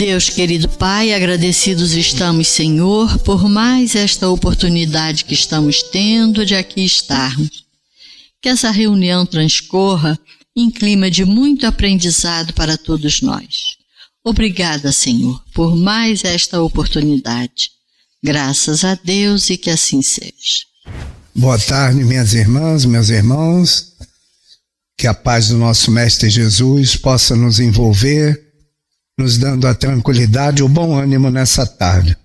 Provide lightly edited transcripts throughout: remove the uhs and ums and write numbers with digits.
Deus, querido Pai, agradecidos estamos, Senhor, por mais esta oportunidade que estamos tendo de aqui estarmos. Que essa reunião transcorra em clima de muito aprendizado para todos nós. Obrigada, Senhor, por mais esta oportunidade. Graças a Deus e que assim seja. Boa tarde, minhas irmãs, meus irmãos. Que a paz do nosso Mestre Jesus possa nos envolver, nos dando a tranquilidade e o bom ânimo nessa tarde.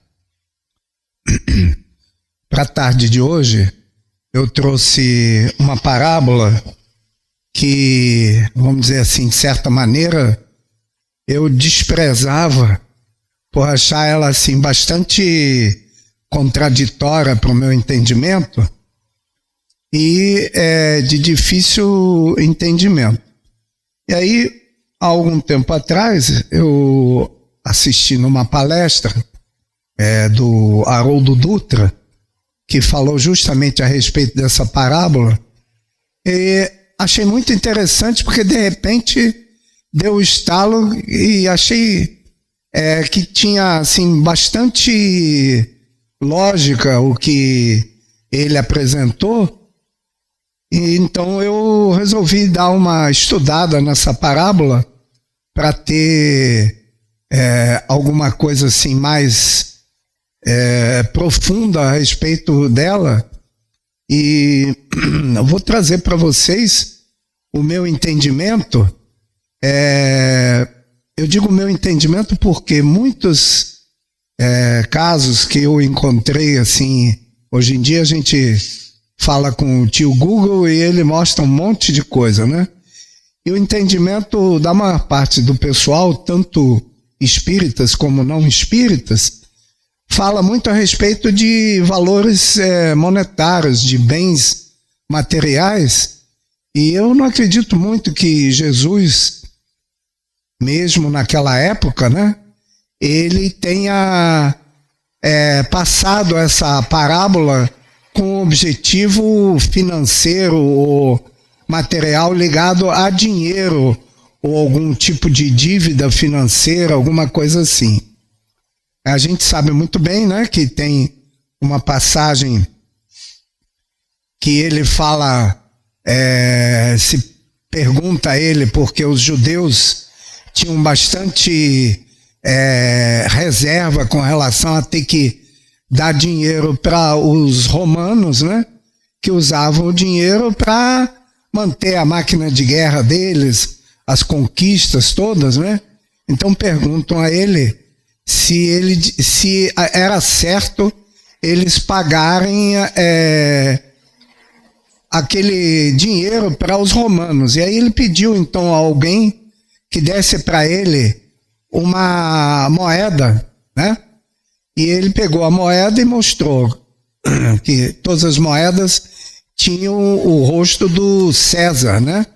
Para a tarde de hoje, eu trouxe uma parábola que, vamos dizer assim, de certa maneira, eu desprezava por achar ela assim bastante contraditória para o meu entendimento e de difícil entendimento. E aí, há algum tempo atrás, eu assisti numa palestra do Haroldo Dutra, que falou justamente a respeito dessa parábola, e achei muito interessante porque, de repente, deu o estalo e achei que tinha assim, bastante lógica o que ele apresentou. E então eu resolvi dar uma estudada nessa parábola para ter alguma coisa assim mais profunda a respeito dela. E eu vou trazer para vocês o meu entendimento. Eu digo meu entendimento porque muitos casos que eu encontrei assim, hoje em dia a gente fala com o tio Google e ele mostra um monte de coisa, né? E o entendimento da maior parte do pessoal, tanto espíritas como não espíritas, fala muito a respeito de valores monetários, de bens materiais. E eu não acredito muito que Jesus, mesmo naquela época, né, ele tenha passado essa parábola com objetivo financeiro ou material ligado a dinheiro ou algum tipo de dívida financeira, alguma coisa assim. A gente sabe muito bem, né, que tem uma passagem que ele fala, se pergunta a ele, porque os judeus tinham bastante reserva com relação a ter que dar dinheiro para os romanos, né, que usavam o dinheiro para manter a máquina de guerra deles, as conquistas todas, né? Então perguntam a ele se era certo eles pagarem aquele dinheiro para os romanos. E aí ele pediu então a alguém que desse para ele uma moeda, né? E ele pegou a moeda e mostrou que todas as moedas tinham o rosto do César, né?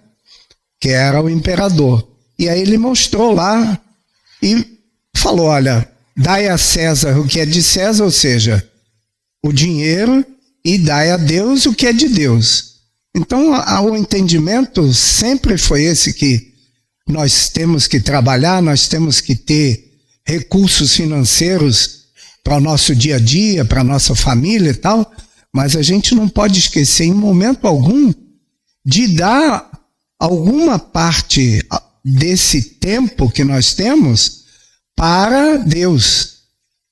Que era o imperador. E aí ele mostrou lá e falou, olha, dai a César o que é de César, ou seja, o dinheiro, e dai a Deus o que é de Deus. Então o entendimento sempre foi esse, que nós temos que trabalhar, nós temos que ter recursos financeiros para o nosso dia a dia, para a nossa família e tal, mas a gente não pode esquecer em momento algum de dar alguma parte desse tempo que nós temos para Deus.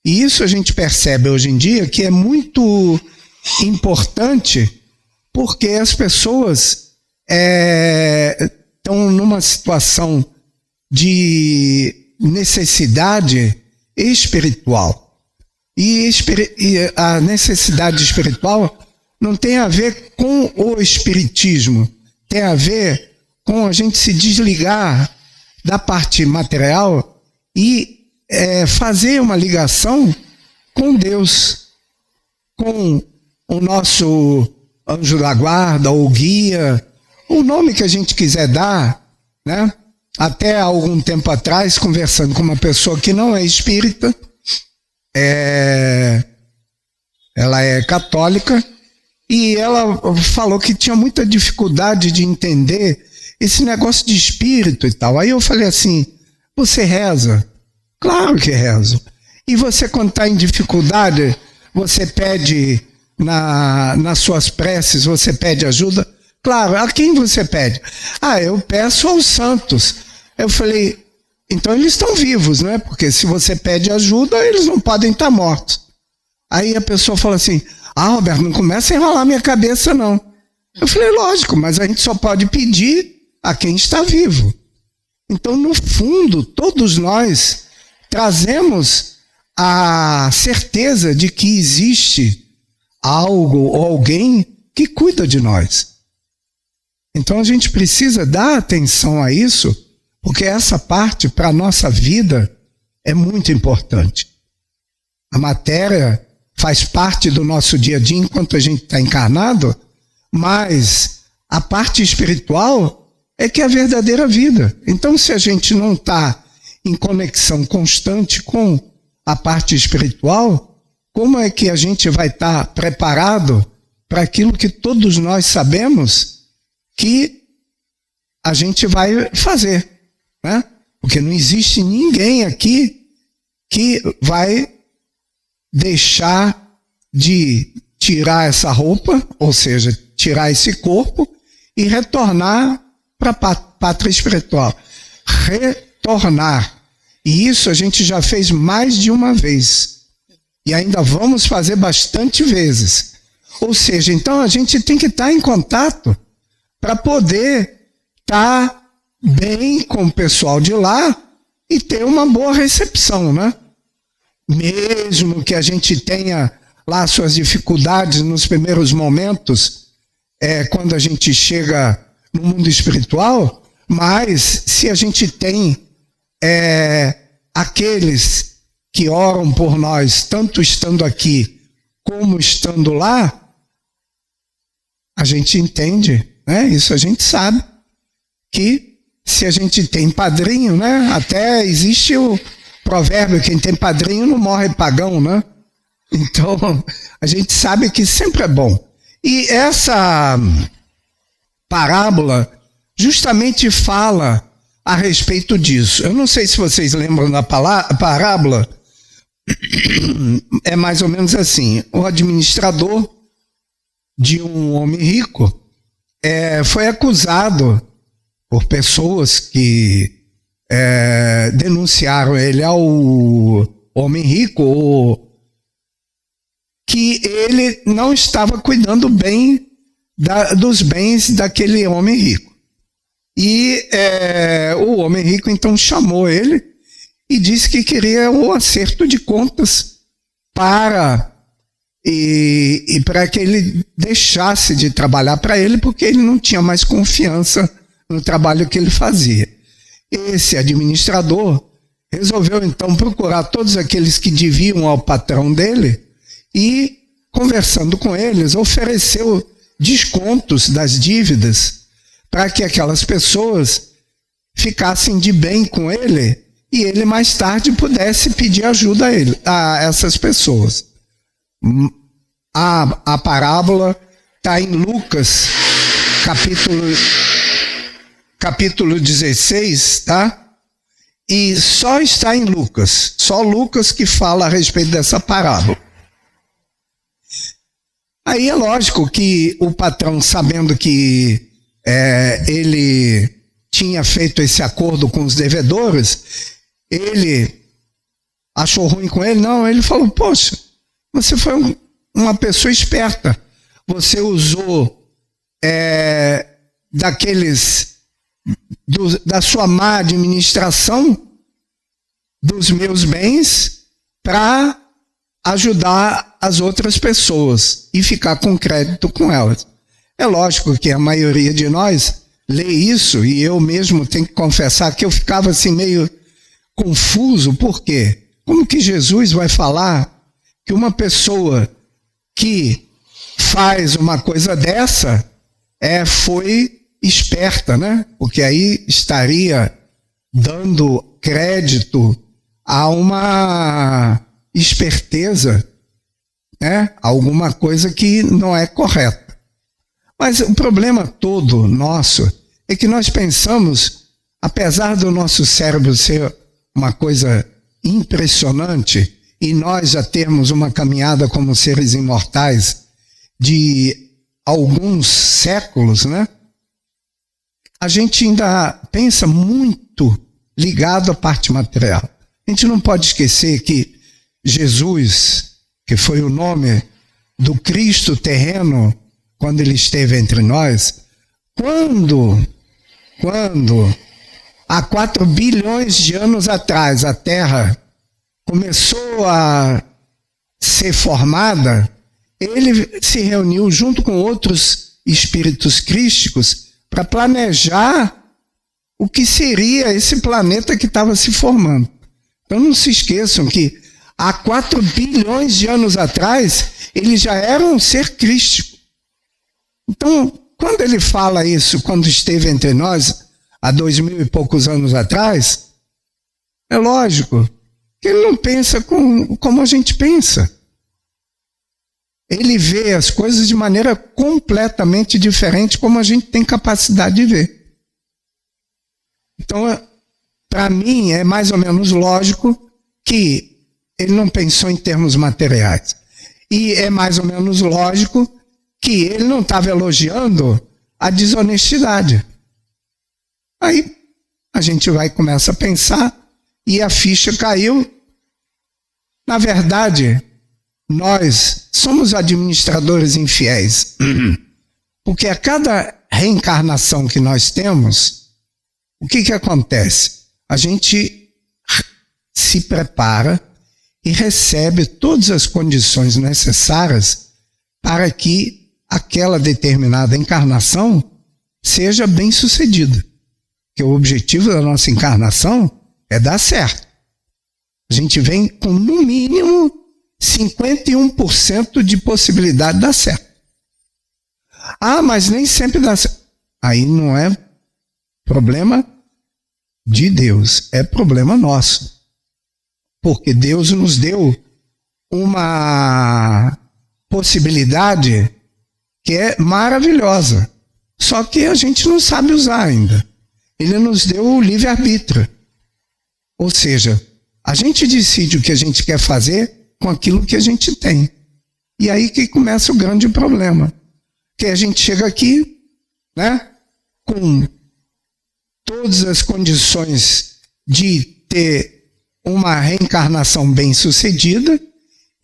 E isso a gente percebe hoje em dia que é muito importante, porque as pessoas estão numa situação de necessidade espiritual. E a necessidade espiritual não tem a ver com o espiritismo, tem a ver com a gente se desligar da parte material e fazer uma ligação com Deus, com o nosso anjo da guarda, ou guia, o nome que a gente quiser dar, né? Até algum tempo atrás, conversando com uma pessoa que não é espírita, ela é católica, e ela falou que tinha muita dificuldade de entender esse negócio de espírito e tal. Aí eu falei assim, você reza? Claro que rezo. E você, quando está em dificuldade, você pede nas suas preces, você pede ajuda? Claro, a quem você pede? Eu peço aos santos. Eu falei, então eles estão vivos, né? Porque se você pede ajuda, eles não podem estar mortos. Aí a pessoa fala assim, Roberto, não começa a enrolar minha cabeça, não. Eu falei, lógico, mas a gente só pode pedir a quem está vivo. Então, no fundo, todos nós trazemos a certeza de que existe algo ou alguém que cuida de nós. Então, a gente precisa dar atenção a isso, porque essa parte, para a nossa vida, é muito importante. A matéria faz parte do nosso dia a dia enquanto a gente está encarnado, mas a parte espiritual é que é a verdadeira vida. Então, se a gente não está em conexão constante com a parte espiritual, como é que a gente vai estar preparado para aquilo que todos nós sabemos que a gente vai fazer, né? Porque não existe ninguém aqui que vai deixar de tirar essa roupa, ou seja, tirar esse corpo e retornar para a pátria espiritual. Retornar. E isso a gente já fez mais de uma vez. E ainda vamos fazer bastante vezes. Ou seja, então a gente tem que estar em contato para poder estar bem com o pessoal de lá e ter uma boa recepção, né? Mesmo que a gente tenha lá suas dificuldades nos primeiros momentos, quando a gente chega no mundo espiritual, mas se a gente tem aqueles que oram por nós, tanto estando aqui como estando lá, a gente entende, né? Isso a gente sabe, que se a gente tem padrinho, né? Até existe o provérbio, quem tem padrinho não morre pagão, né? Então, a gente sabe que sempre é bom. E essa parábola justamente fala a respeito disso. Eu não sei se vocês lembram da parábola, é mais ou menos assim. O administrador de um homem rico foi acusado por pessoas que denunciaram ele ao homem rico, que ele não estava cuidando bem dos bens daquele homem rico. E o homem rico então chamou ele e disse que queria o acerto de contas para que ele deixasse de trabalhar para ele, porque ele não tinha mais confiança no trabalho que ele fazia. Esse administrador resolveu então procurar todos aqueles que deviam ao patrão dele e, conversando com eles, ofereceu descontos das dívidas para que aquelas pessoas ficassem de bem com ele e ele mais tarde pudesse pedir ajuda a essas pessoas. A parábola está em Lucas, capítulo 16, tá? E só está em Lucas, só Lucas que fala a respeito dessa parábola. Aí é lógico que o patrão, sabendo que ele tinha feito esse acordo com os devedores, ele achou ruim com ele? Não, ele falou, poxa, você foi uma pessoa esperta, você usou da sua má administração dos meus bens para ajudar as outras pessoas e ficar com crédito com elas. É lógico que a maioria de nós lê isso, e eu mesmo tenho que confessar que eu ficava assim meio confuso. Por quê? Como que Jesus vai falar que uma pessoa que faz uma coisa dessa foi esperta, né? Porque aí estaria dando crédito a uma esperteza, né? Alguma coisa que não é correta. Mas o problema todo nosso é que nós pensamos, apesar do nosso cérebro ser uma coisa impressionante, e nós já temos uma caminhada como seres imortais de alguns séculos, né? A gente ainda pensa muito ligado à parte material. A gente não pode esquecer que Jesus, que foi o nome do Cristo terreno, quando ele esteve entre nós, quando há 4 bilhões de anos atrás a Terra começou a ser formada, ele se reuniu junto com outros espíritos crísticos para planejar o que seria esse planeta que estava se formando. Então não se esqueçam que há 4 bilhões de anos atrás ele já era um ser crístico. Então, quando ele fala isso, quando esteve entre nós, há 2000 e poucos anos atrás, é lógico que ele não pensa como a gente pensa. Ele vê as coisas de maneira completamente diferente como a gente tem capacidade de ver. Então, para mim, é mais ou menos lógico que ele não pensou em termos materiais. E é mais ou menos lógico que ele não estava elogiando a desonestidade. Aí a gente começa a pensar e a ficha caiu. Na verdade, nós somos administradores infiéis. Porque a cada reencarnação que nós temos, o que acontece? A gente se prepara e recebe todas as condições necessárias para que aquela determinada encarnação seja bem sucedida. Porque o objetivo da nossa encarnação é dar certo. A gente vem com, no mínimo, 51% de possibilidade de dar certo. Ah, mas nem sempre dá certo. Aí não é problema de Deus, é problema nosso. Porque Deus nos deu uma possibilidade que é maravilhosa. Só que a gente não sabe usar ainda. Ele nos deu o livre-arbítrio. Ou seja, a gente decide o que a gente quer fazer com aquilo que a gente tem. E aí que começa o grande problema. Que a gente chega aqui, né, com todas as condições de ter uma reencarnação bem-sucedida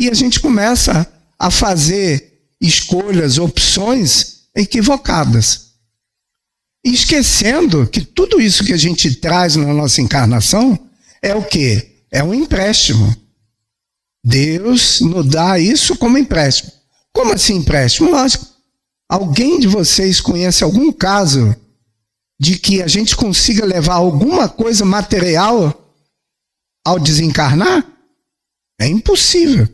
e a gente começa a fazer escolhas, opções equivocadas. E esquecendo que tudo isso que a gente traz na nossa encarnação é o quê? É um empréstimo. Deus nos dá isso como empréstimo. Como assim empréstimo? Lógico. Alguém de vocês conhece algum caso de que a gente consiga levar alguma coisa material ao desencarnar? É impossível.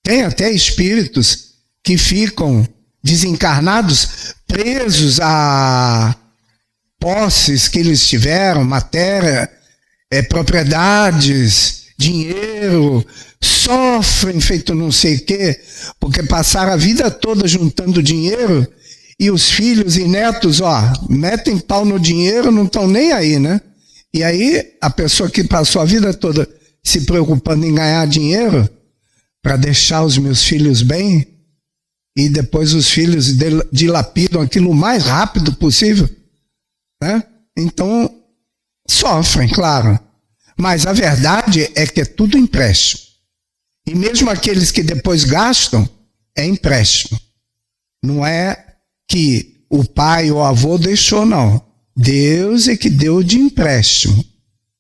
Tem até espíritos que ficam desencarnados presos a posses que eles tiveram, matéria, propriedades, dinheiro, sofrem feito não sei o quê, porque passaram a vida toda juntando dinheiro e os filhos e netos, metem pau no dinheiro, não estão nem aí, né? E aí a pessoa que passou a vida toda se preocupando em ganhar dinheiro para deixar os meus filhos bem, e depois os filhos dilapidam aquilo o mais rápido possível, né? Então, sofrem, claro. Mas a verdade é que é tudo empréstimo. E mesmo aqueles que depois gastam, é empréstimo. Não é que o pai ou o avô deixou, não. Deus é que deu de empréstimo.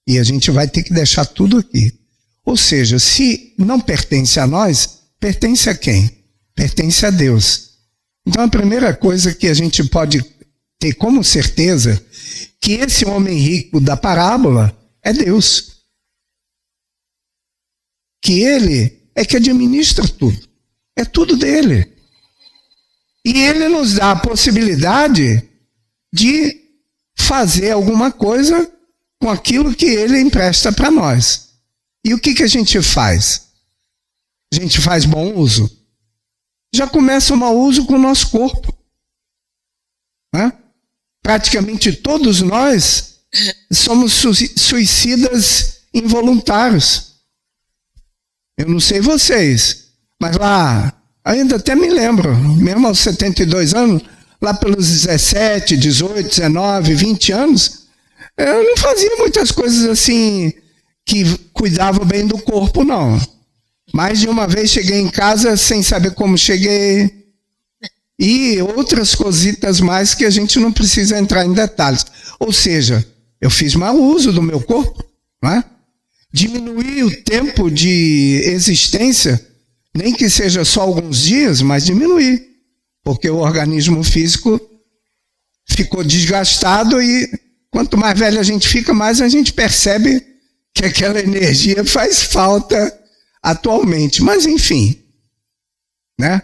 E a gente vai ter que deixar tudo aqui. Ou seja, se não pertence a nós, pertence a quem? Pertence a Deus. Então a primeira coisa que a gente pode ter como certeza, que esse homem rico da parábola é Deus. Que ele é que administra tudo. É tudo dele. E ele nos dá a possibilidade de fazer alguma coisa com aquilo que ele empresta para nós. E o que a gente faz? A gente faz bom uso. Já começa o mau uso com o nosso corpo. Né? Praticamente todos nós somos suicidas involuntários. Eu não sei vocês, mas lá, ainda até me lembro, mesmo aos 72 anos, lá pelos 17, 18, 19, 20 anos, eu não fazia muitas coisas assim que cuidavam bem do corpo, não. Mais de uma vez cheguei em casa sem saber como cheguei, e outras cositas mais que a gente não precisa entrar em detalhes. Ou seja, eu fiz mau uso do meu corpo, não é? Diminuí o tempo de existência, nem que seja só alguns dias, mas diminuí, porque o organismo físico ficou desgastado e quanto mais velho a gente fica, mais a gente percebe que aquela energia faz falta atualmente. Mas enfim, né?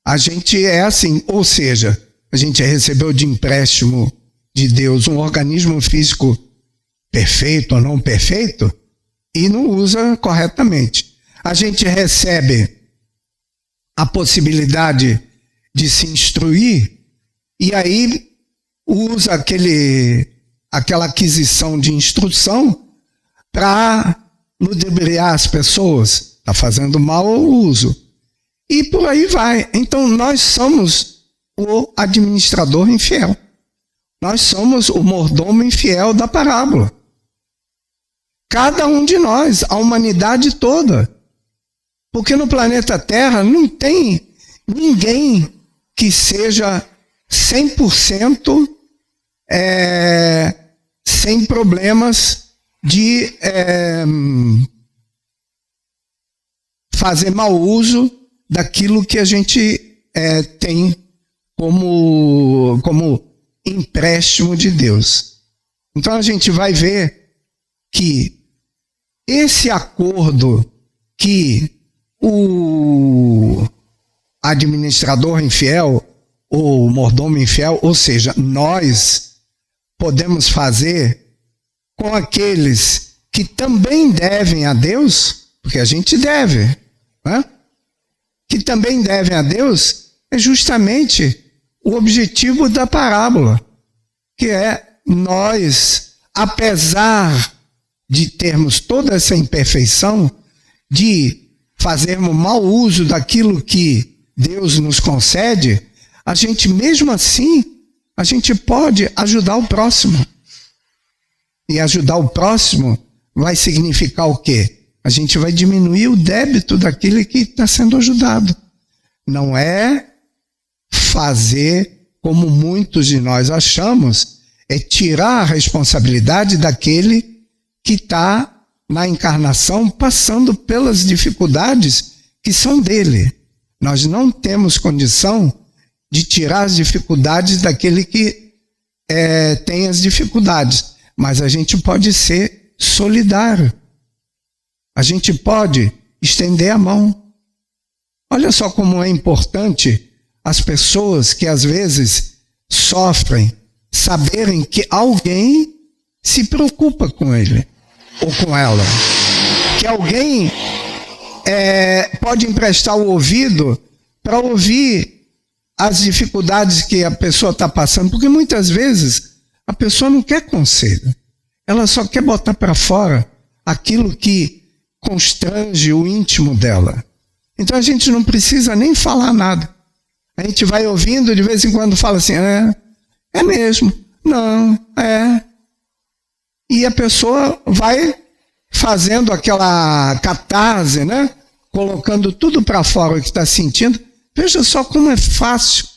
A gente é assim, ou seja, a gente recebeu de empréstimo de Deus um organismo físico perfeito ou não perfeito e não usa corretamente. A gente recebe a possibilidade de se instruir e aí usa aquela aquisição de instrução para ludibriar as pessoas. Está fazendo mau uso. E por aí vai. Então nós somos o administrador infiel. Nós somos o mordomo infiel da parábola. Cada um de nós, a humanidade toda. Porque no planeta Terra não tem ninguém que seja 100% sem problemas de fazer mau uso daquilo que a gente tem como empréstimo de Deus. Então a gente vai ver que esse acordo que o administrador infiel ou mordomo infiel, ou seja, nós podemos fazer com aqueles que também devem a Deus, porque a gente deve, né? Que também devem a Deus, é justamente o objetivo da parábola, que é nós, apesar de termos toda essa imperfeição, de fazermos mau uso daquilo que Deus nos concede, a gente mesmo assim, a gente pode ajudar o próximo. E ajudar o próximo vai significar o quê? A gente vai diminuir o débito daquele que está sendo ajudado. Não é fazer como muitos de nós achamos, é tirar a responsabilidade daquele que está na encarnação passando pelas dificuldades que são dele. Nós não temos condição de tirar as dificuldades daquele que tem as dificuldades, mas a gente pode ser solidário. A gente pode estender a mão. Olha só como é importante as pessoas que às vezes sofrem saberem que alguém se preocupa com ele ou com ela. Que alguém pode emprestar o ouvido para ouvir as dificuldades que a pessoa está passando, porque muitas vezes a pessoa não quer conselho. Ela só quer botar para fora aquilo que constrange o íntimo dela. Então a gente não precisa nem falar nada. A gente vai ouvindo, de vez em quando fala assim, é mesmo, não, é. E a pessoa vai fazendo aquela catarse, né? Colocando tudo para fora o que está sentindo. Veja só como é fácil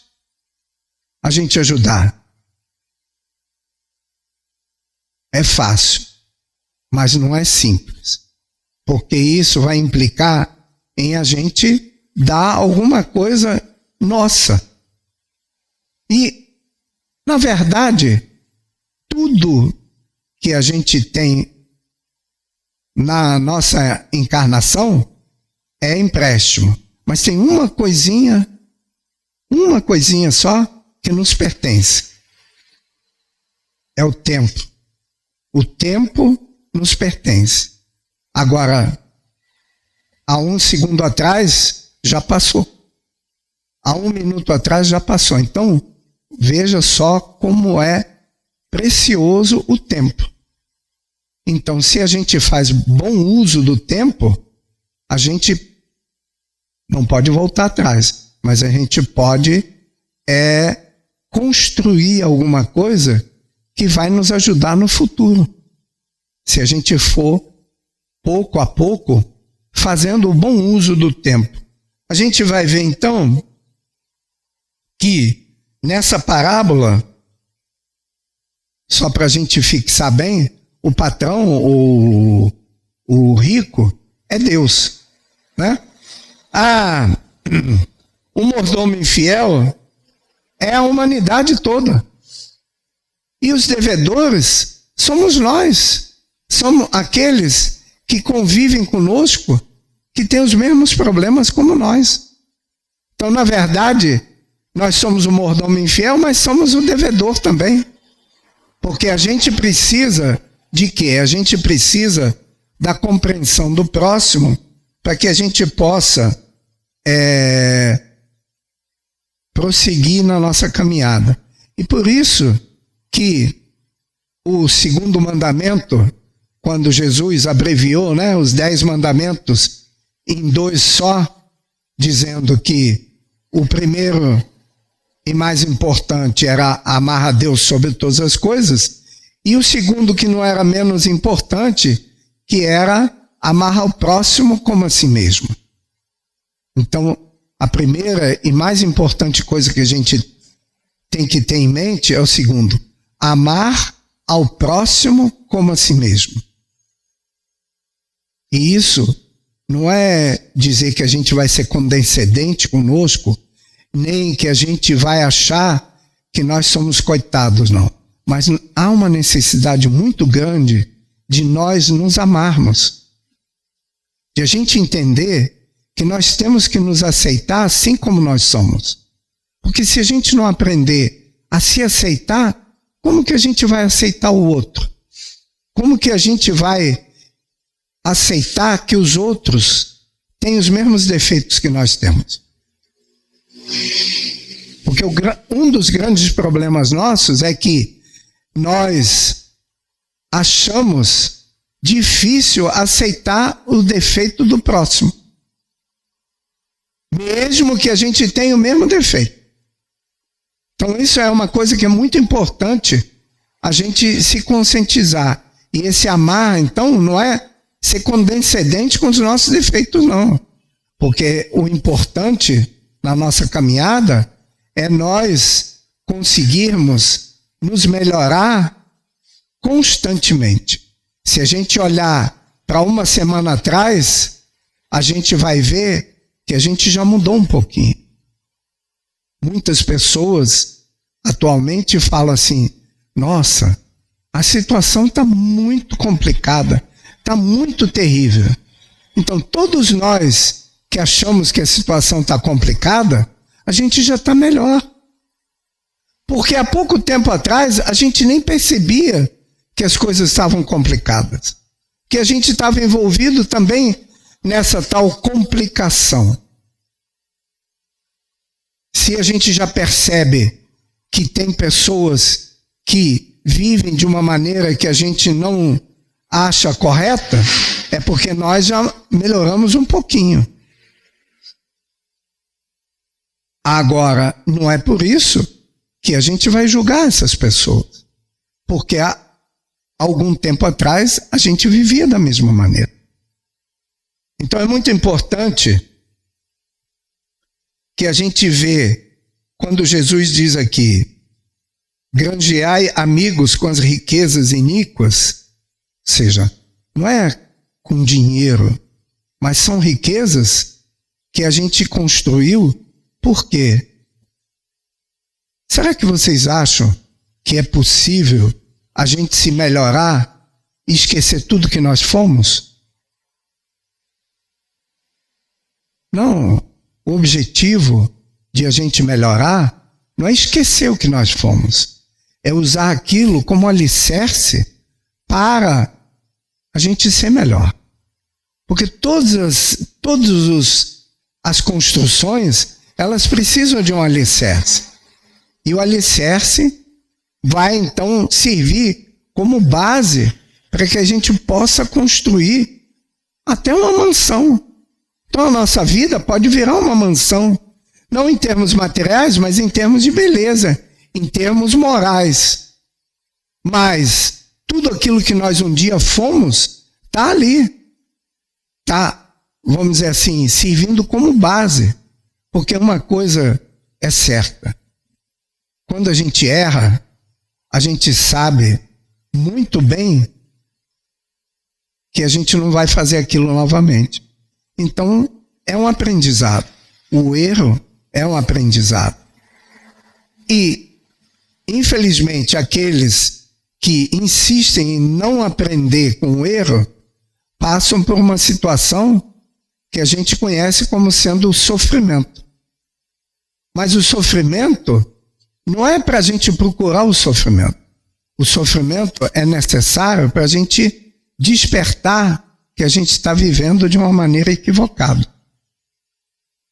a gente ajudar. É fácil, mas não é simples. Porque isso vai implicar em a gente dar alguma coisa nossa. E, na verdade, tudo que a gente tem na nossa encarnação é empréstimo. Mas tem uma coisinha só que nos pertence. É o tempo. O tempo nos pertence. Agora, há 1 segundo atrás, já passou. Há 1 minuto atrás, já passou. Então, veja só como é precioso o tempo. Então, se a gente faz bom uso do tempo, a gente não pode voltar atrás, mas a gente pode construir alguma coisa que vai nos ajudar no futuro. Se a gente for, pouco a pouco, fazendo o bom uso do tempo. A gente vai ver, então, que nessa parábola, só para a gente fixar bem, o patrão, o rico, é Deus, né? O mordomo infiel é a humanidade toda. E os devedores somos nós. Somos aqueles que convivem conosco, que têm os mesmos problemas como nós. Então, na verdade, nós somos o mordomo infiel, mas somos o devedor também. Porque a gente precisa de quê? A gente precisa da compreensão do próximo para que a gente possa prosseguir na nossa caminhada. E por isso que o segundo mandamento, quando Jesus abreviou, né, os 10 mandamentos em 2 só, dizendo que o primeiro e mais importante era amar a Deus sobre todas as coisas, e o segundo, que não era menos importante, que era amar ao próximo como a si mesmo. Então, a primeira e mais importante coisa que a gente tem que ter em mente é o segundo: amar ao próximo como a si mesmo. E isso não é dizer que a gente vai ser condescendente conosco, nem que a gente vai achar que nós somos coitados, não. Mas há uma necessidade muito grande de nós nos amarmos, de a gente entender que nós temos que nos aceitar assim como nós somos. Porque se a gente não aprender a se aceitar, como que a gente vai aceitar o outro? Como que a gente vai aceitar que os outros têm os mesmos defeitos que nós temos? Porque um dos grandes problemas nossos é que nós achamos difícil aceitar o defeito do próximo, mesmo que a gente tenha o mesmo defeito. Então isso é uma coisa que é muito importante a gente se conscientizar. E esse amar, então, não é ser condescendente com os nossos defeitos, não. Porque o importante na nossa caminhada é nós conseguirmos nos melhorar constantemente. Se a gente olhar para uma semana atrás, a gente vai ver que a gente já mudou um pouquinho. Muitas pessoas atualmente falam assim: nossa, a situação está muito complicada, está muito terrível. Então todos nós que achamos que a situação está complicada, a gente já está melhor. Porque há pouco tempo atrás a gente nem percebia que as coisas estavam complicadas, que a gente estava envolvido também nessa tal complicação. Se a gente já percebe que tem pessoas que vivem de uma maneira que a gente não acha correta, é porque nós já melhoramos um pouquinho. Agora, não é por isso que a gente vai julgar essas pessoas, porque há algum tempo atrás a gente vivia da mesma maneira. Então é muito importante que a gente vê, quando Jesus diz aqui: granjeai amigos com as riquezas iníquas, ou seja, não é com dinheiro, mas são riquezas que a gente construiu. Por quê? Será que vocês acham que é possível a gente se melhorar e esquecer tudo que nós fomos? Não. O objetivo de a gente melhorar não é esquecer o que nós fomos. É usar aquilo como alicerce para a gente ser melhor. Porque todas as construções, elas precisam de um alicerce. E o alicerce vai então servir como base para que a gente possa construir até uma mansão. Então a nossa vida pode virar uma mansão, não em termos materiais, mas em termos de beleza, em termos morais. Mas tudo aquilo que nós um dia fomos, está ali. Está, vamos dizer assim, servindo como base. Porque uma coisa é certa. Quando a gente erra, a gente sabe muito bem que a gente não vai fazer aquilo novamente. Então, é um aprendizado. O erro é um aprendizado. E, infelizmente, aqueles que insistem em não aprender com o erro, passam por uma situação que a gente conhece como sendo o sofrimento. Mas o sofrimento não é para a gente procurar o sofrimento. O sofrimento é necessário para a gente despertar que a gente está vivendo de uma maneira equivocada.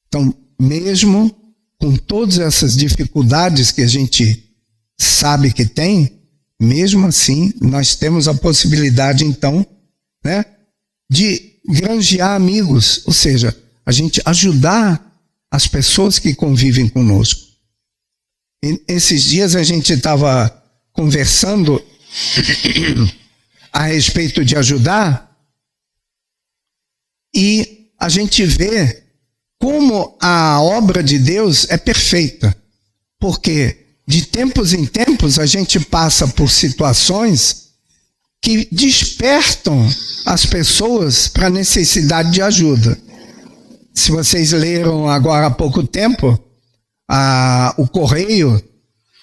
Então, mesmo com todas essas dificuldades que a gente sabe que tem, mesmo assim, nós temos a possibilidade, então, né, de granjear amigos, ou seja, a gente ajudar as pessoas que convivem conosco. E esses dias a gente estava conversando a respeito de ajudar e a gente vê como a obra de Deus é perfeita, porque de tempos em tempos a gente passa por situações que despertam as pessoas para a necessidade de ajuda. Se vocês leram agora há pouco tempo, o Correio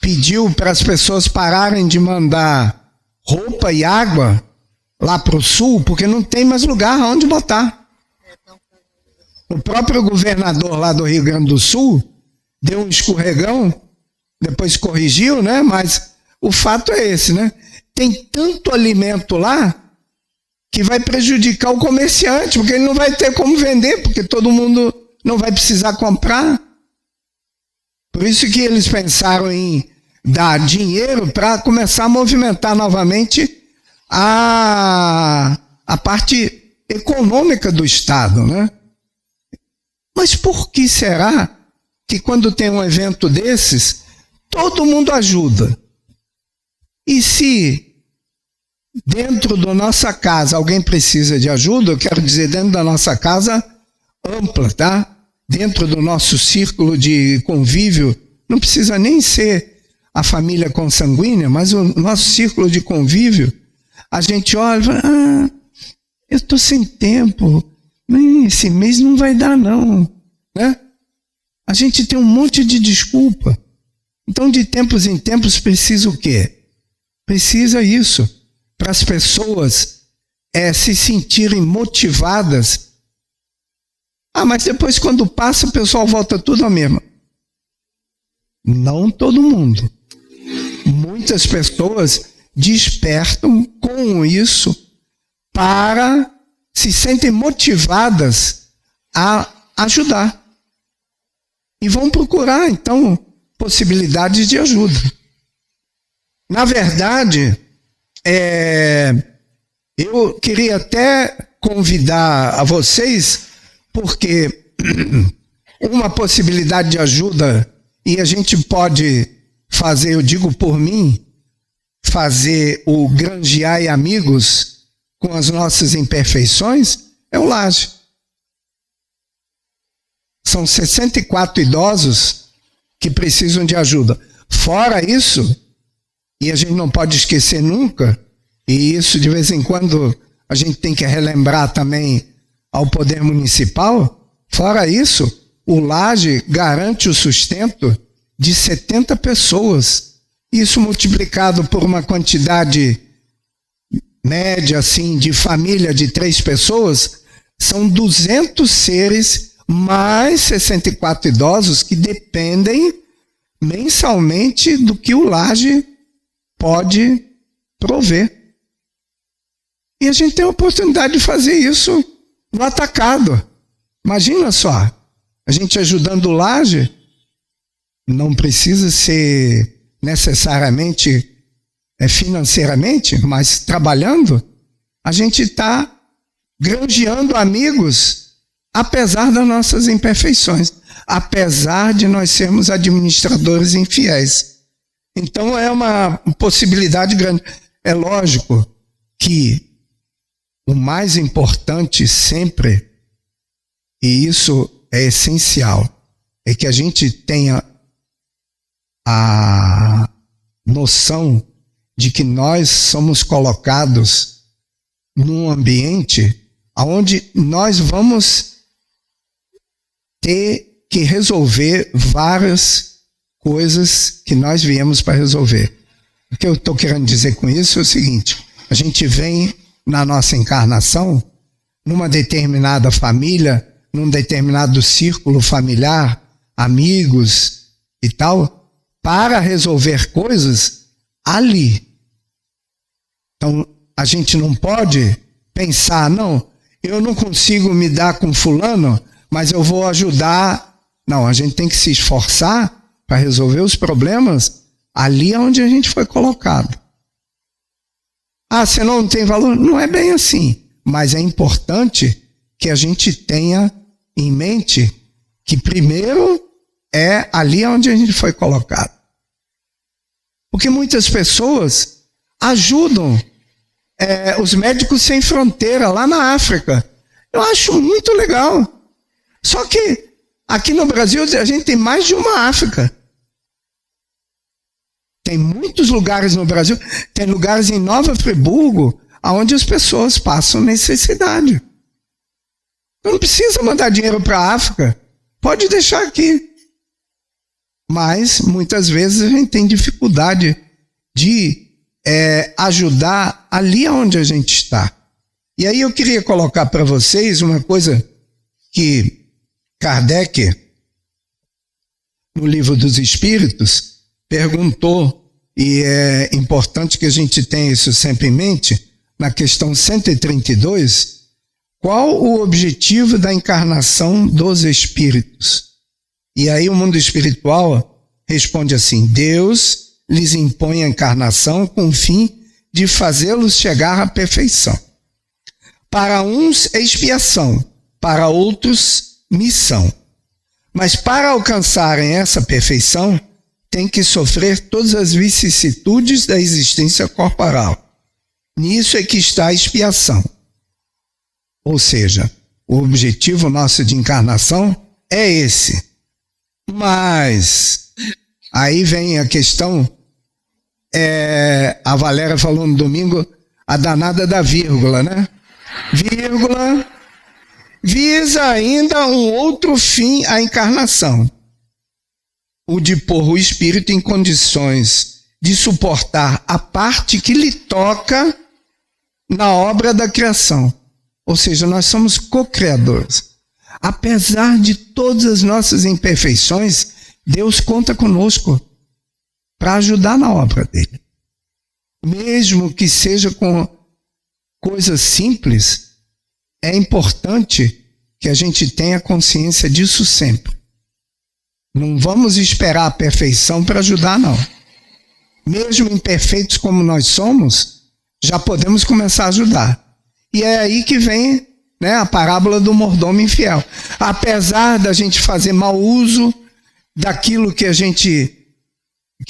pediu para as pessoas pararem de mandar roupa e água lá para o sul, porque não tem mais lugar onde botar. O próprio governador lá do Rio Grande do Sul deu um escorregão, depois corrigiu, né? Mas o fato é esse, né? Tem tanto alimento lá que vai prejudicar o comerciante, porque ele não vai ter como vender, porque todo mundo não vai precisar comprar. Por isso que eles pensaram em dar dinheiro para começar a movimentar novamente a parte econômica do Estado, né? Mas por que será que quando tem um evento desses, todo mundo ajuda? E se dentro da nossa casa alguém precisa de ajuda, eu quero dizer dentro da nossa casa ampla, tá? Dentro do nosso círculo de convívio, não precisa nem ser a família consanguínea, mas o nosso círculo de convívio, a gente olha e fala, eu estou sem tempo, esse mês não vai dar não, né? A gente tem um monte de desculpa. Então, de tempos em tempos, precisa o quê? Precisa isso, para as pessoas se sentirem motivadas. Mas depois quando passa, o pessoal volta tudo ao mesmo. Não todo mundo. Muitas pessoas despertam com isso para se sentem motivadas a ajudar. E vão procurar, então, possibilidades de ajuda. Na verdade, eu queria até convidar a vocês, porque uma possibilidade de ajuda, e a gente pode fazer, eu digo por mim, fazer o granjear amigos com as nossas imperfeições, é o Laje. São 64 idosos que precisam de ajuda. Fora isso, e a gente não pode esquecer nunca, e isso de vez em quando a gente tem que relembrar também ao poder municipal, fora isso, o Laje garante o sustento de 70 pessoas. Isso multiplicado por uma quantidade média assim, de família de 3 pessoas, são 200 seres mais 64 idosos que dependem mensalmente do que o Laje pode prover. E a gente tem a oportunidade de fazer isso no atacado. Imagina só, a gente ajudando o Laje, não precisa ser necessariamente financeiramente, mas trabalhando, a gente está granjeando amigos, apesar das nossas imperfeições, apesar de nós sermos administradores infiéis. Então é uma possibilidade grande. É lógico que o mais importante sempre, e isso é essencial, é que a gente tenha a noção de que nós somos colocados num ambiente onde nós vamos ter que resolver várias coisas que nós viemos para resolver. O que eu estou querendo dizer com isso é o seguinte: a gente vem na nossa encarnação numa determinada família, num determinado círculo familiar, amigos e tal, para resolver coisas ali. Então, a gente não pode pensar, não, eu não consigo me dar com fulano, mas eu vou ajudar. Não, a gente tem que se esforçar para resolver os problemas ali onde a gente foi colocado. Ah, senão não tem valor? Não é bem assim. Mas é importante que a gente tenha em mente que primeiro é ali onde a gente foi colocado. Porque muitas pessoas ajudam os Médicos Sem Fronteira lá na África. Eu acho muito legal. Só que aqui no Brasil a gente tem mais de uma África. Tem muitos lugares no Brasil, tem lugares em Nova Friburgo, onde as pessoas passam necessidade. Não precisa mandar dinheiro para a África, pode deixar aqui. Mas, muitas vezes, a gente tem dificuldade de ajudar ali onde a gente está. E aí eu queria colocar para vocês uma coisa que Kardec, no Livro dos Espíritos, perguntou, e é importante que a gente tenha isso sempre em mente, na questão 132, qual o objetivo da encarnação dos espíritos? E aí o mundo espiritual responde assim: Deus lhes impõe a encarnação com o fim de fazê-los chegar à perfeição. Para uns é expiação, para outros missão. Mas para alcançarem essa perfeição, tem que sofrer todas as vicissitudes da existência corporal. Nisso é que está a expiação. Ou seja, o objetivo nosso de encarnação é esse. Mas aí vem a questão, a Valéria falou no domingo, a danada da vírgula, né? Vírgula visa ainda um outro fim à encarnação, o de pôr o espírito em condições de suportar a parte que lhe toca na obra da criação. Ou seja, nós somos co-criadores. Apesar de todas as nossas imperfeições, Deus conta conosco para ajudar na obra dele. Mesmo que seja com coisas simples, é importante que a gente tenha consciência disso sempre. Não vamos esperar a perfeição para ajudar, não. Mesmo imperfeitos como nós somos, já podemos começar a ajudar. E é aí que vem, né, a parábola do mordomo infiel. Apesar da gente fazer mau uso daquilo que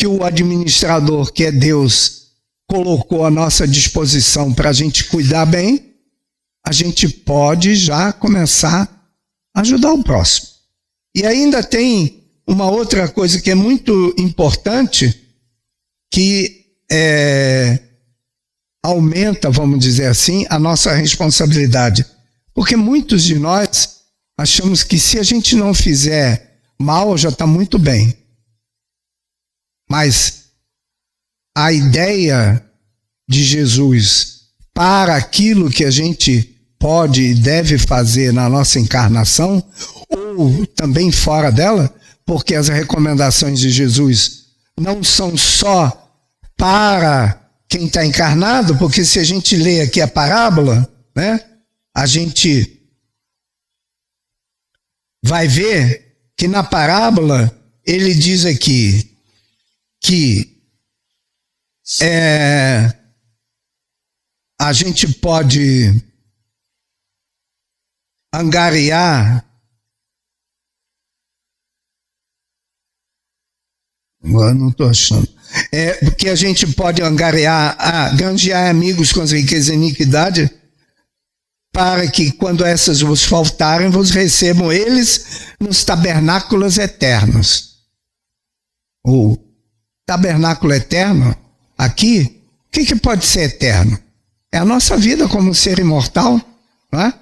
o administrador, que é Deus, colocou à nossa disposição para a gente cuidar bem, a gente pode já começar a ajudar o próximo. E ainda tem uma outra coisa que é muito importante, que aumenta, vamos dizer assim, a nossa responsabilidade. Porque muitos de nós achamos que se a gente não fizer mal, já está muito bem. Mas a ideia de Jesus para aquilo que a gente pode e deve fazer na nossa encarnação, ou também fora dela, porque as recomendações de Jesus não são só para quem está encarnado, porque se a gente lê aqui a parábola, né, a gente vai ver que na parábola ele diz aqui que a gente pode angariar, eu não estou achando, porque a gente pode granjear amigos com as riquezas da iniquidade, para que quando essas vos faltarem, vos recebam eles nos tabernáculos eternos. O tabernáculo eterno, aqui, o que pode ser eterno? É a nossa vida como ser imortal, não é?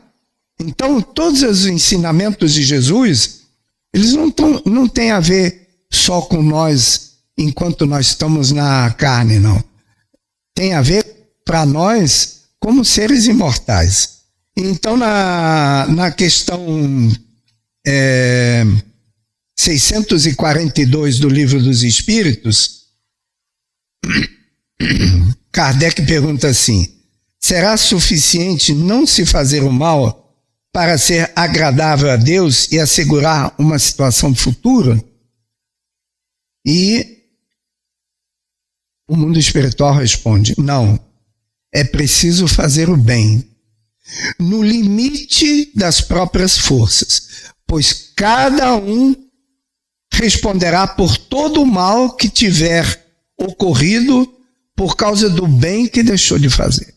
Então, todos os ensinamentos de Jesus, eles não têm a ver só com nós, enquanto nós estamos na carne, não. Tem a ver para nós como seres imortais. Então, na questão 642 do Livro dos Espíritos, Kardec pergunta assim: será suficiente não se fazer o mal para ser agradável a Deus e assegurar uma situação futura? E o mundo espiritual responde: não, é preciso fazer o bem, no limite das próprias forças, pois cada um responderá por todo o mal que tiver ocorrido por causa do bem que deixou de fazer.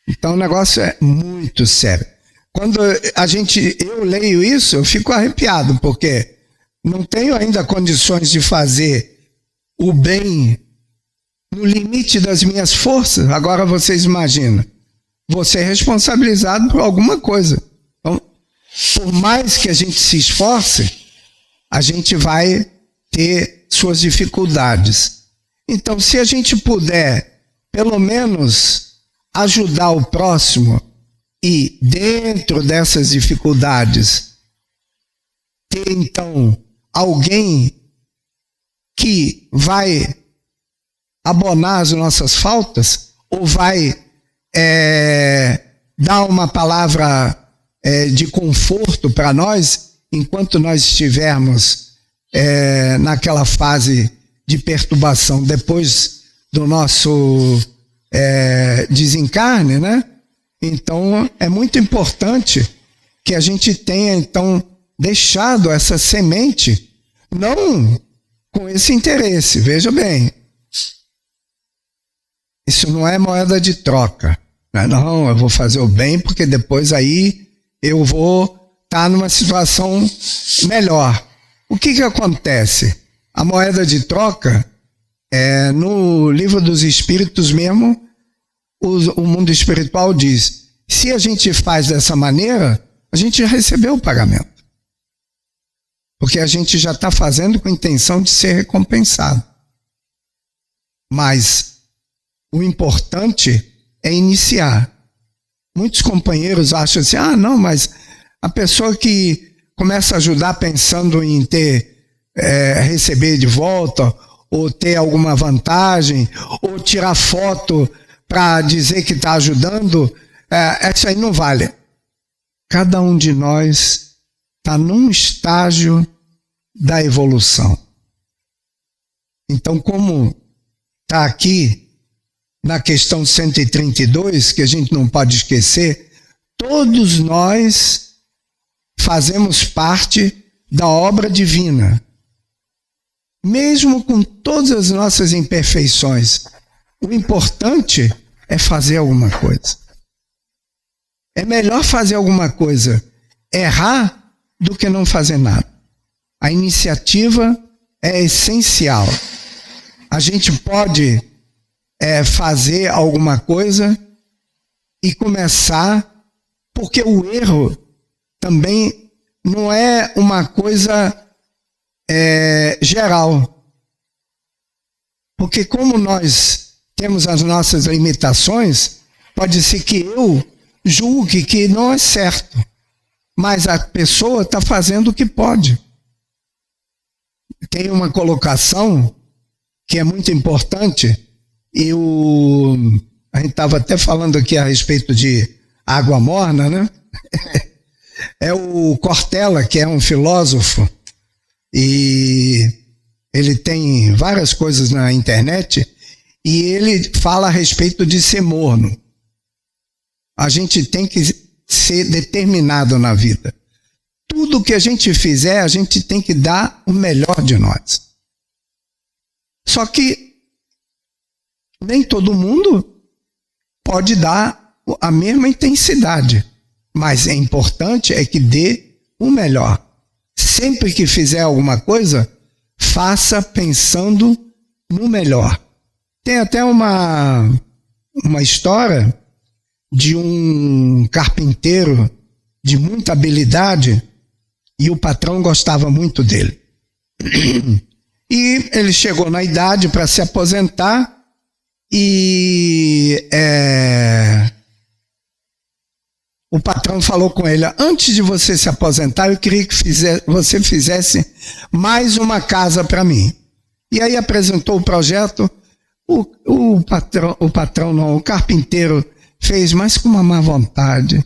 Então o negócio é muito sério. Quando eu leio isso, eu fico arrepiado, porque não tenho ainda condições de fazer o bem no limite das minhas forças. Agora vocês imaginam, você é responsabilizado por alguma coisa. Então, por mais que a gente se esforce, a gente vai ter suas dificuldades. Então, se a gente puder, pelo menos, ajudar o próximo e, dentro dessas dificuldades, ter, então, alguém que vai abonar as nossas faltas, ou vai dar uma palavra de conforto para nós, enquanto nós estivermos naquela fase de perturbação, depois do nosso desencarne, né? Então, é muito importante que a gente tenha, então, deixado essa semente, não com esse interesse, veja bem, isso não é moeda de troca. Não, eu vou fazer o bem porque depois aí eu vou estar numa situação melhor. O que acontece? A moeda de troca, no Livro dos Espíritos mesmo, o mundo espiritual diz: se a gente faz dessa maneira, a gente já recebeu o pagamento. Porque a gente já está fazendo com a intenção de ser recompensado. Mas o importante é iniciar. Muitos companheiros acham assim: não, mas a pessoa que começa a ajudar pensando em receber de volta, ou ter alguma vantagem, ou tirar foto para dizer que está ajudando, isso aí não vale. Cada um de nós está num estágio da evolução. Então, como está aqui na questão 132, que a gente não pode esquecer, todos nós fazemos parte da obra divina. Mesmo com todas as nossas imperfeições, o importante é fazer alguma coisa. É melhor fazer alguma coisa, errar, do que não fazer nada. A iniciativa é essencial. A gente pode fazer alguma coisa e começar, porque o erro também não é uma coisa geral. Porque como nós temos as nossas limitações, pode ser que eu julgue que não é certo, mas a pessoa está fazendo o que pode. Tem uma colocação que é muito importante, a gente estava até falando aqui a respeito de água morna, né? É o Cortella, que é um filósofo, e ele tem várias coisas na internet, e ele fala a respeito de ser morno. A gente tem que ser determinado na vida. Tudo que a gente fizer, a gente tem que dar o melhor de nós. Só que nem todo mundo pode dar a mesma intensidade, mas é importante é que dê o melhor. Sempre que fizer alguma coisa, faça pensando no melhor. Tem até uma história de um carpinteiro de muita habilidade e o patrão gostava muito dele. E ele chegou na idade para se aposentar e o patrão falou com ele: antes de você se aposentar, eu queria que você fizesse mais uma casa para mim. E aí apresentou o projeto. O carpinteiro fez, mas com uma má vontade.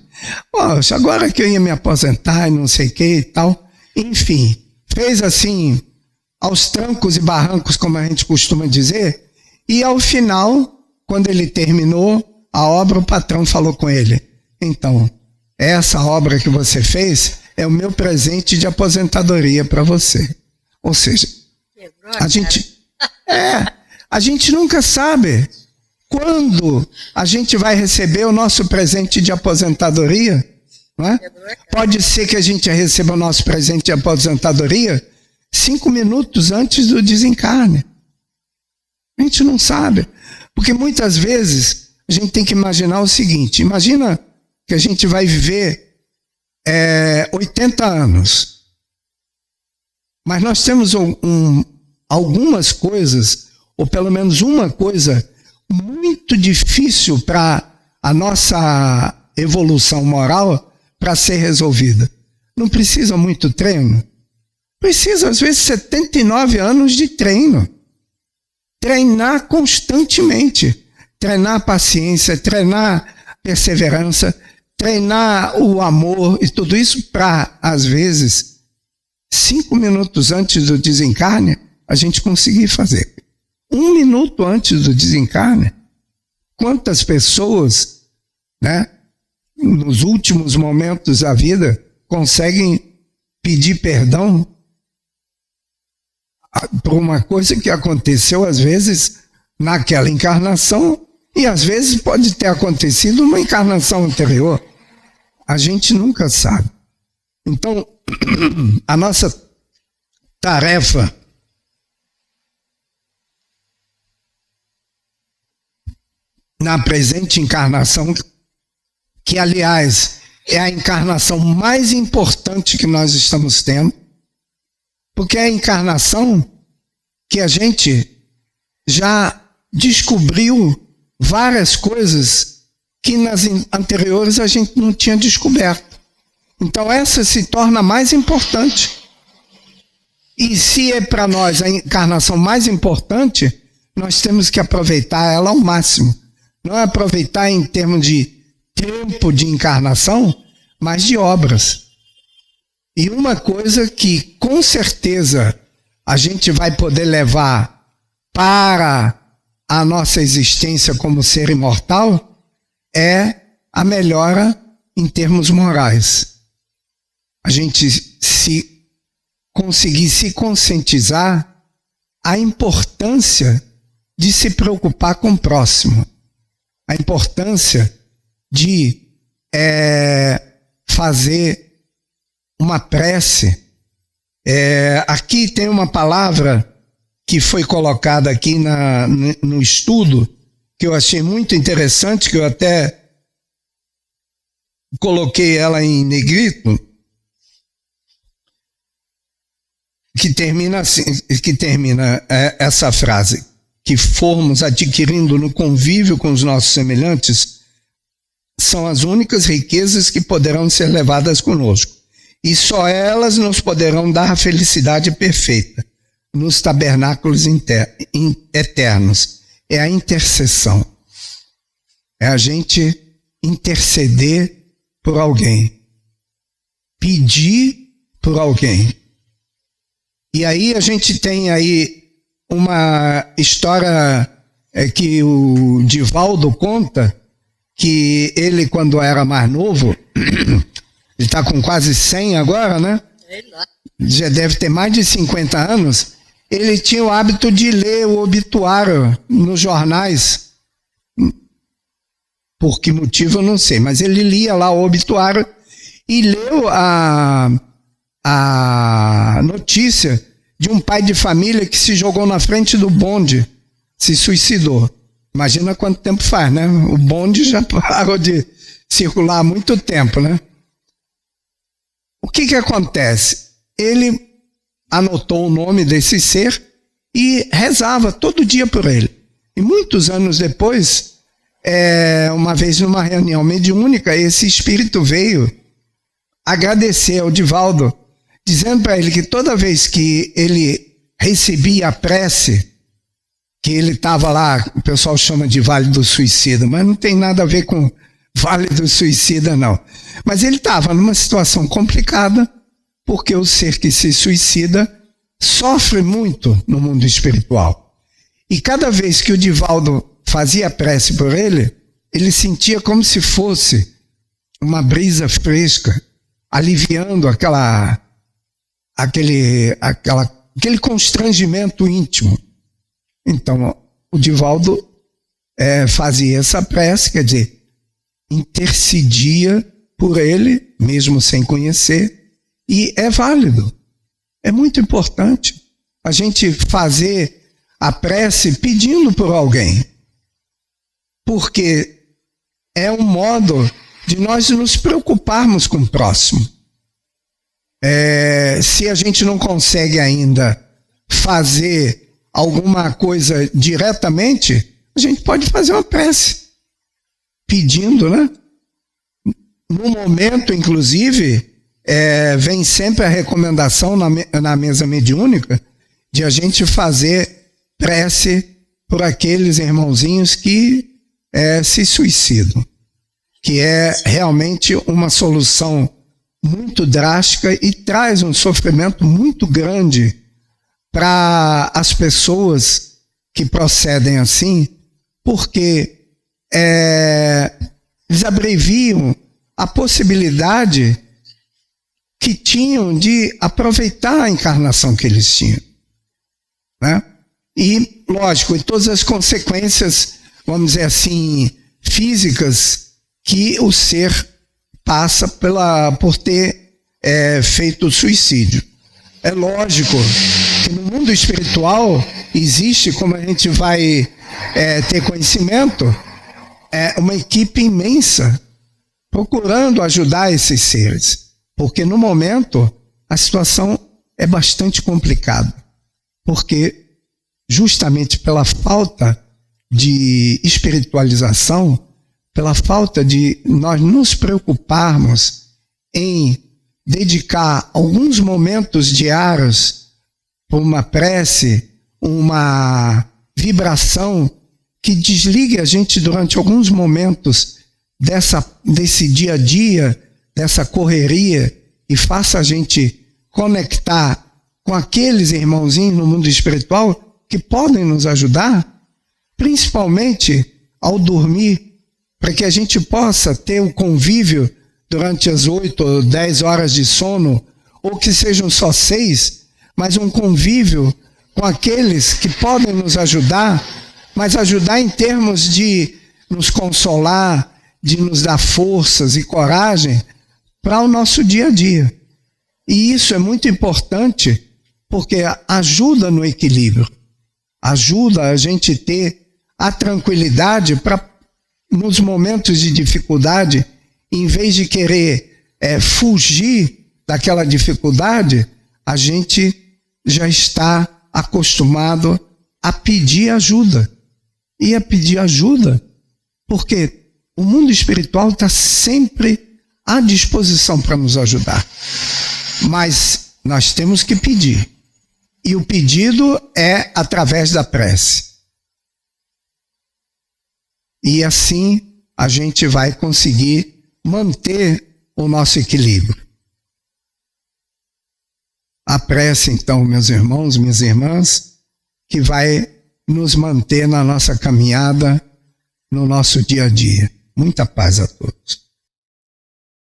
Poxa, agora que eu ia me aposentar e não sei o que e tal. Enfim, fez assim, aos trancos e barrancos, como a gente costuma dizer. E ao final, quando ele terminou a obra, o patrão falou com ele: então, essa obra que você fez é o meu presente de aposentadoria para você. Ou seja, a gente nunca sabe quando a gente vai receber o nosso presente de aposentadoria. Não é? Pode ser que a gente receba o nosso presente de aposentadoria 5 minutos antes do desencarne. A gente não sabe, porque muitas vezes a gente tem que imaginar o seguinte: imagina que a gente vai viver 80 anos, mas nós temos algumas coisas, ou pelo menos uma coisa muito difícil para a nossa evolução moral para ser resolvida. Não precisa muito treino? Precisa, às vezes, 79 anos de treino. Treinar constantemente. Treinar a paciência, treinar a perseverança, treinar o amor e tudo isso para, às vezes, 5 minutos antes do desencarne, a gente conseguir fazer. 1 minuto antes do desencarne. Quantas pessoas, né, nos últimos momentos da vida, conseguem pedir perdão por uma coisa que aconteceu, às vezes, naquela encarnação, e às vezes pode ter acontecido numa encarnação anterior. A gente nunca sabe. Então, a nossa tarefa na presente encarnação, que, aliás, é a encarnação mais importante que nós estamos tendo, porque é a encarnação que a gente já descobriu várias coisas que nas anteriores a gente não tinha descoberto. Então essa se torna mais importante. E se é para nós a encarnação mais importante, nós temos que aproveitar ela ao máximo. Não é aproveitar em termos de tempo de encarnação, mas de obras. E uma coisa que com certeza a gente vai poder levar para a nossa existência como ser imortal é a melhora em termos morais. A gente se conseguir se conscientizar a importância de se preocupar com o próximo, a importância de fazer uma prece. Aqui tem uma palavra que foi colocada aqui no estudo, que eu achei muito interessante, que eu até coloquei ela em negrito, que termina assim, essa frase: que formos adquirindo no convívio com os nossos semelhantes são as únicas riquezas que poderão ser levadas conosco, e só elas nos poderão dar a felicidade perfeita nos tabernáculos eternos. É a intercessão. É a gente interceder por alguém, pedir por alguém. E aí a gente tem aí uma história que o Divaldo conta, que ele, quando era mais novo, ele está com quase 100 agora, né? Já deve ter mais de 50 anos. Ele tinha o hábito de ler o obituário nos jornais. Por que motivo eu não sei, mas ele lia lá o obituário e leu a notícia de um pai de família que se jogou na frente do bonde, se suicidou. Imagina quanto tempo faz, né? O bonde já parou de circular há muito tempo, né? O que acontece? Ele anotou o nome desse ser e rezava todo dia por ele. E muitos anos depois, uma vez numa reunião mediúnica, esse espírito veio agradecer ao Divaldo, dizendo para ele que toda vez que ele recebia a prece, que ele estava lá, o pessoal chama de Vale do Suicida, mas não tem nada a ver com Vale do Suicida, não. Mas ele estava numa situação complicada, porque o ser que se suicida sofre muito no mundo espiritual. E cada vez que o Divaldo fazia prece por ele, ele sentia como se fosse uma brisa fresca, aliviando aquele constrangimento íntimo. Então, o Divaldo fazia essa prece, quer dizer, intercedia por ele, mesmo sem conhecer, e é válido. É muito importante a gente fazer a prece pedindo por alguém, porque é um modo de nós nos preocuparmos com o próximo. Se a gente não consegue ainda fazer alguma coisa diretamente, a gente pode fazer uma prece, pedindo, né? No momento, inclusive, vem sempre a recomendação na mesa mediúnica de a gente fazer prece por aqueles irmãozinhos que se suicidam, que é realmente uma solução muito drástica e traz um sofrimento muito grande para as pessoas que procedem assim, porque eles abreviam a possibilidade que tinham de aproveitar a encarnação que eles tinham, né? E, lógico, e todas as consequências, vamos dizer assim, físicas que o ser passa por ter feito o suicídio. É lógico que no mundo espiritual existe, como a gente vai ter conhecimento, uma equipe imensa procurando ajudar esses seres, porque no momento a situação é bastante complicada, porque justamente pela falta de espiritualização, pela falta de nós nos preocuparmos em dedicar alguns momentos diários para uma prece, uma vibração que desligue a gente durante alguns momentos desse dia a dia, dessa correria, e faça a gente conectar com aqueles irmãozinhos no mundo espiritual que podem nos ajudar, principalmente ao dormir, para que a gente possa ter o convívio durante as 8 ou 10 horas de sono, ou que sejam só 6, mas um convívio com aqueles que podem nos ajudar, mas ajudar em termos de nos consolar, de nos dar forças e coragem para o nosso dia a dia. E isso é muito importante, porque ajuda no equilíbrio, ajuda a gente ter a tranquilidade para, nos momentos de dificuldade, em vez de querer fugir daquela dificuldade, a gente já está acostumado a pedir ajuda. E a pedir ajuda, porque o mundo espiritual está sempre à disposição para nos ajudar. Mas nós temos que pedir. E o pedido é através da prece. E assim a gente vai conseguir manter o nosso equilíbrio. A prece, então, meus irmãos, minhas irmãs, que vai nos manter na nossa caminhada, no nosso dia a dia. Muita paz a todos.